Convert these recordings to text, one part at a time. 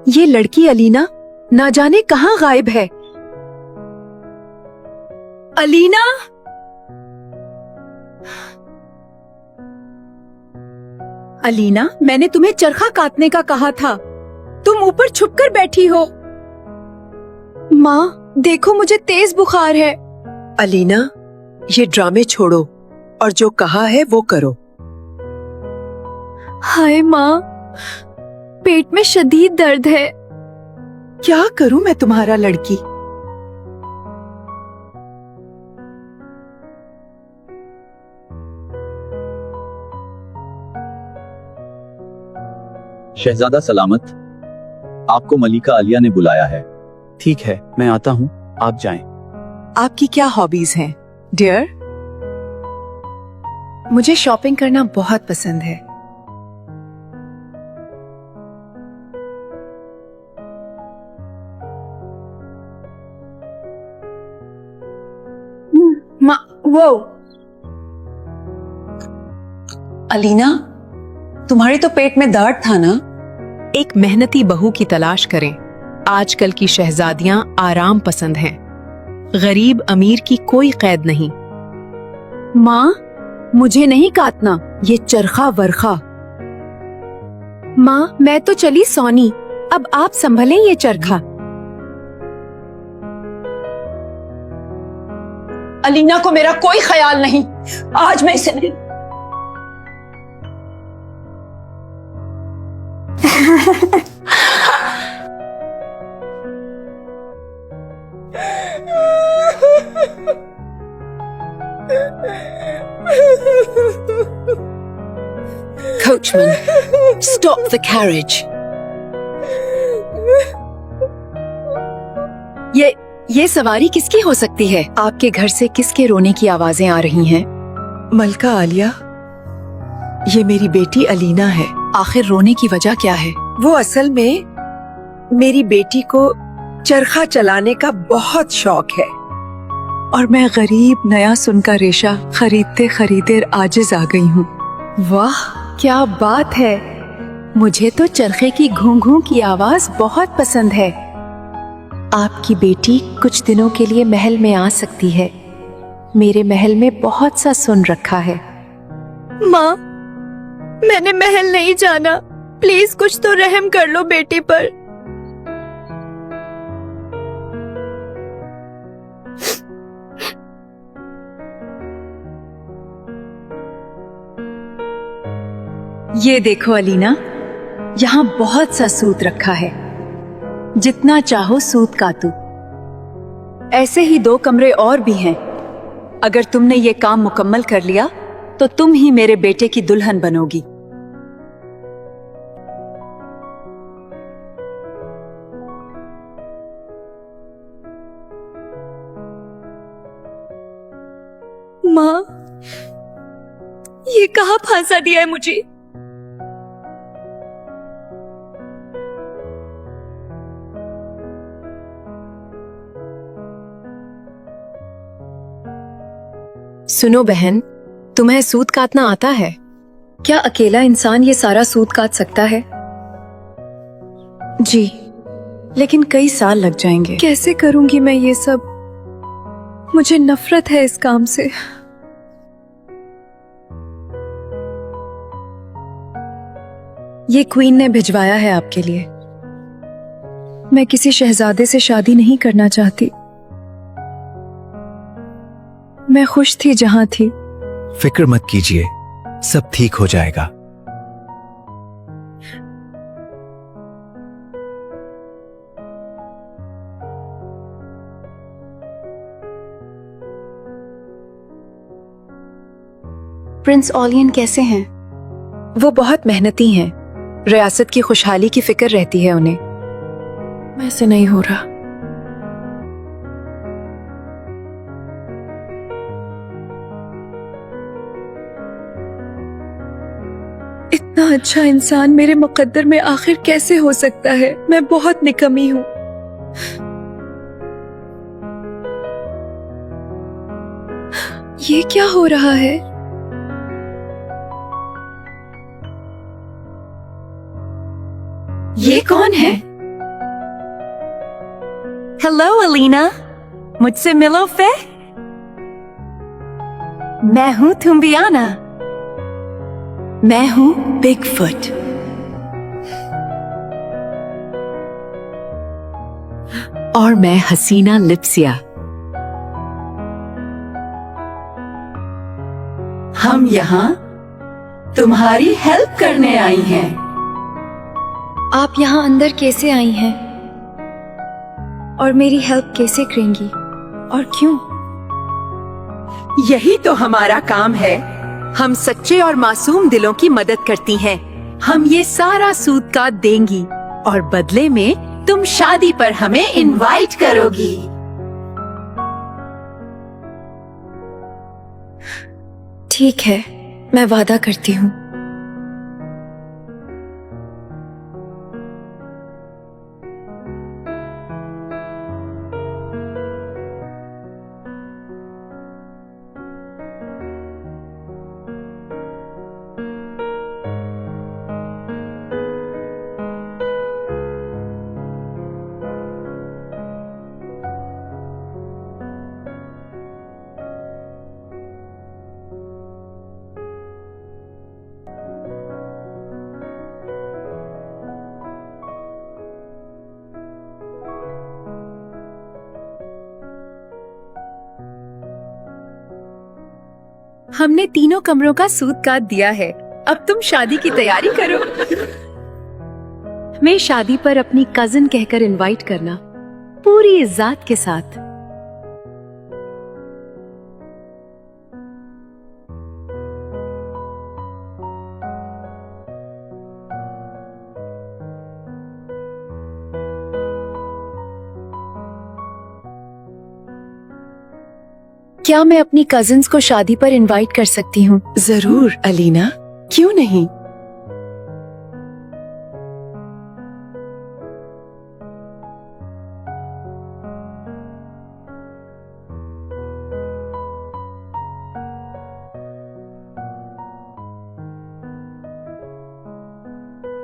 ये लड़की अलीना ना जाने कहाँ गायब है। अलीना, अलीना, मैंने तुम्हें चरखा काटने का कहा था, तुम ऊपर छुपकर बैठी हो। माँ देखो, मुझे तेज बुखार है। अलीना, ये ड्रामे छोड़ो और जो कहा है वो करो। हाय माँ, पेट में शदीद दर्द है। क्या करूं मैं तुम्हारा लड़की? शहजादा सलामत, आपको मलिका आलिया ने बुलाया है। ठीक है, मैं आता हूँ, आप जाएं। आपकी क्या हॉबीज हैं, डियर? मुझे शॉपिंग करना बहुत पसंद है। माँ, वो अलीना, तुम्हारे तो पेट में दर्द था ना? एक मेहनती बहू की तलाश करें। आजकल की शहजादियां आराम पसंद हैं। गरीब अमीर की कोई कैद नहीं। माँ, मुझे नहीं काटना ये चरखा वरखा। माँ, मैं तो चली सोनी, अब आप संभलें ये चरखा। अलीना को मेरा कोई ख्याल नहीं, आज मैं इसे नहीं। Coachman, stop the carriage. ये सवारी किसकी हो सकती है? आपके घर से किसके रोने की आवाजें आ रही हैं? मलका आलिया, ये मेरी बेटी अलीना है। आखिर रोने की वजह क्या है? वो असल में मेरी बेटी को चरखा चलाने का बहुत शौक है और मैं गरीब नया सुन का रेशा खरीदते खरीदे आजिज आ गई हूँ। वाह, क्या बात है। मुझे तो चरखे की घूं घूं की आवाज बहुत पसंद है। आपकी बेटी कुछ दिनों के लिए महल में आ सकती है। मेरे महल में बहुत सा सुन रखा है। माँ, मैंने महल नहीं जाना, प्लीज कुछ तो रहम कर लो बेटी पर। ये देखो अलीना, यहाँ बहुत सा सूत रखा है, जितना चाहो सूत काटो। ऐसे ही 2 कमरे और भी हैं। अगर तुमने ये काम मुकम्मल कर लिया तो तुम ही मेरे बेटे की दुल्हन बनोगी। माँ, ये कहाँ फांसा दिया है मुझे? सुनो बहन, तुम्हें सूत काटना आता है? क्या अकेला इंसान ये सारा सूत काट सकता है? जी, लेकिन कई साल लग जाएंगे। कैसे करूंगी मैं ये सब? मुझे नफरत है इस काम से। ये क्वीन ने भिजवाया है आपके लिए। मैं किसी शहजादे से शादी नहीं करना चाहती। मैं खुश थी जहां थी। फिक्र मत कीजिए, सब ठीक हो जाएगा। प्रिंस ऑलियन कैसे हैं? वो बहुत मेहनती हैं। रियासत की खुशहाली की फिक्र रहती है उन्हें। मैं से नहीं हो रहा। इतना अच्छा इंसान मेरे मुकद्दर में आखिर कैसे हो सकता है? मैं बहुत निकम्मी हूँ। ये क्या हो रहा है? ये कौन है? हेलो अलीना, मुझसे मिलो फिर। मैं हूँ थुम्बियाना। मैं हूँ बिगफुट। और मैं हसीना लिप्सिया। हम यहाँ तुम्हारी हेल्प करने आई हैं। आप यहाँ अंदर कैसे आई हैं? और मेरी हेल्प कैसे करेंगी? और क्यों? यही तो हमारा काम है। हम सच्चे और मासूम दिलों की मदद करती हैं। हम ये सारा सूद का देंगी और बदले में तुम शादी पर हमें इनवाइट करोगी। ठीक है, मैं वादा करती हूँ। हमने तीनों कमरों का सूद काट दिया है। अब तुम शादी की तैयारी करो। मैं शादी पर अपनी कजिन कहकर इनवाइट करना, पूरी इज्जत के साथ। क्या मैं अपनी कजिन्स को शादी पर इनवाइट कर सकती हूँ? जरूर अलीना, क्यों नहीं।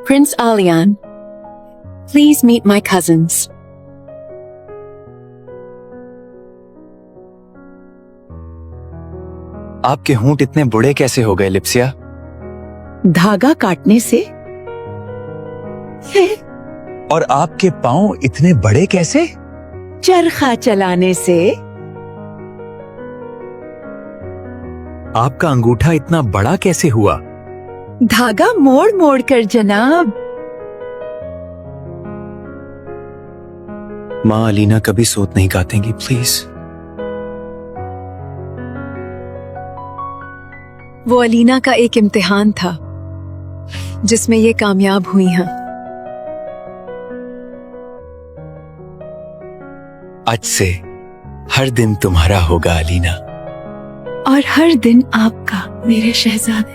Prince Alian, please meet my cousins. आपके होंठ इतने बुढ़े कैसे हो गए लिप्सिया? धागा काटने से। और आपके पाँव इतने बड़े कैसे? चरखा चलाने से। आपका अंगूठा इतना बड़ा कैसे हुआ? धागा मोड़ मोड़ कर जनाब। माँ अलीना कभी सूत नहीं काटेंगी, प्लीज। वो अलीना का एक इम्तिहान था जिसमें ये कामयाब हुई हैं। आज से हर दिन तुम्हारा होगा अलीना। और हर दिन आपका, मेरे शहजादे।